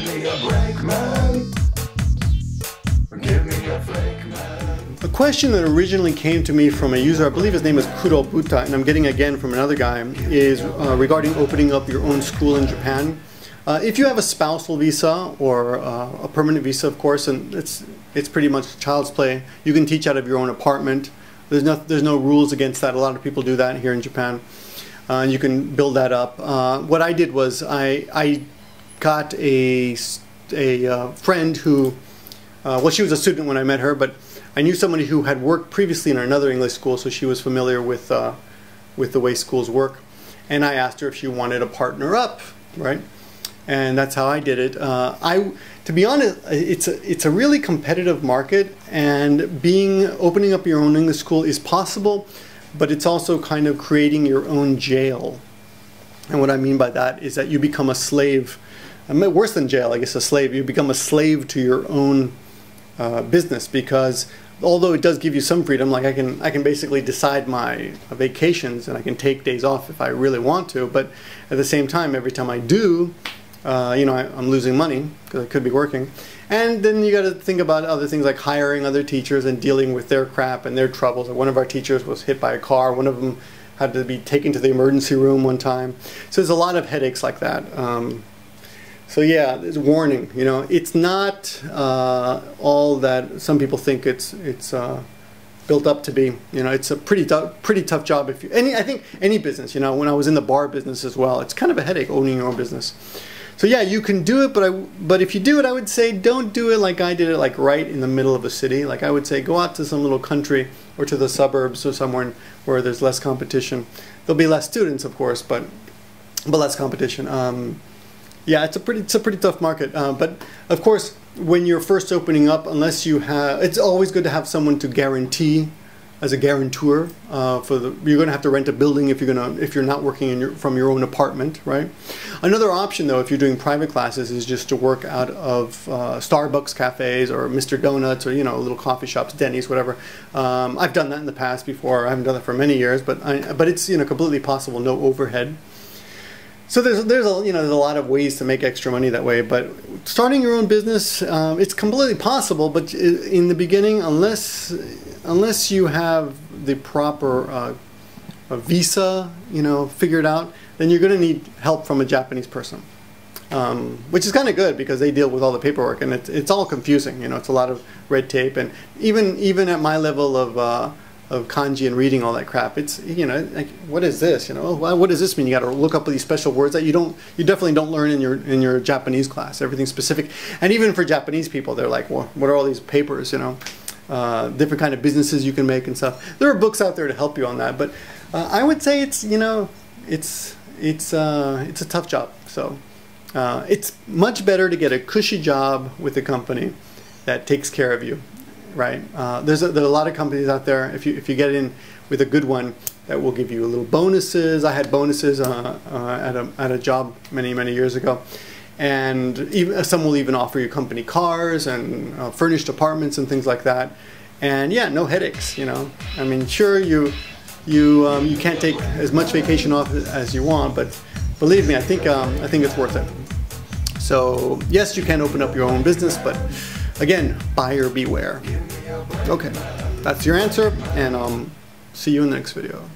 me a break, man. Give me a flake, man. A question that originally came to me from a user, I believe his name is Kuro Buta, and I'm getting again from another guy, is regarding opening up your own school in Japan. If you have a spousal visa or a permanent visa, of course, and it's pretty much child's play, you can teach out of your own apartment. There's no rules against that. A lot of people do that here in Japan. And you can build that up. What I did was I got a friend who, well, she was a student when I met her, but I knew somebody who had worked previously in another English school, so she was familiar with the way schools work. And I asked her if she wanted to partner up, right? And that's how I did it. To be honest, it's a really competitive market, and opening up your own English school is possible, but it's also kind of creating your own jail. And what I mean by that is that you become a slave. I mean, worse than jail, I guess, a slave. You become a slave to your own business, because although it does give you some freedom, like I can basically decide my vacations and I can take days off if I really want to, but at the same time, every time I do, you know, I'm losing money because I could be working. And then you got to think about other things like hiring other teachers and dealing with their crap and their troubles. One of our teachers was hit by a car. One of them had to be taken to the emergency room one time. So there's a lot of headaches like that. So yeah, there's a warning. You know, it's not all that some people think it's built up to be. You know, it's a pretty tough job. I think any business. You know, when I was in the bar business as well, it's kind of a headache owning your own business. So yeah, you can do it, but if you do it, I would say don't do it like I did it, like right in the middle of a city. Like I would say go out to some little country or to the suburbs or somewhere where there's less competition. There'll be less students, of course, but less competition. Yeah, it's a pretty tough market. But of course, when you're first opening up, unless you have, it's always good to have someone to guarantee as a guarantor. You're going to have to rent a building if you're not working from your own apartment, right? Another option, though, if you're doing private classes, is just to work out of Starbucks cafes or Mr. Donuts or little coffee shops, Denny's, whatever. I've done that in the past before. I haven't done that for many years, but it's completely possible, no overhead. So there's a lot of ways to make extra money that way, but starting your own business, it's completely possible. But in the beginning, unless you have the proper visa, figured out, then you're going to need help from a Japanese person, which is kind of good because they deal with all the paperwork, and it's all confusing. It's a lot of red tape, and even at my level of kanji and reading all that crap, it's like, what is this? What does this mean? You got to look up these special words that you definitely don't learn in your Japanese class. Everything's specific, and even for Japanese people, they're like, well, what are all these papers? Different kind of businesses you can make and stuff. There are books out there to help you on that, but I would say it's a tough job. So it's much better to get a cushy job with a company that takes care of you. Right. There are a lot of companies out there. If you get in with a good one, that will give you little bonuses. I had bonuses at a job many years ago, and some will even offer you company cars and furnished apartments and things like that. And yeah, no headaches. I mean, sure, you can't take as much vacation off as you want, but believe me, I think it's worth it. So yes, you can open up your own business, but again, buyer beware. Okay, that's your answer, and see you in the next video.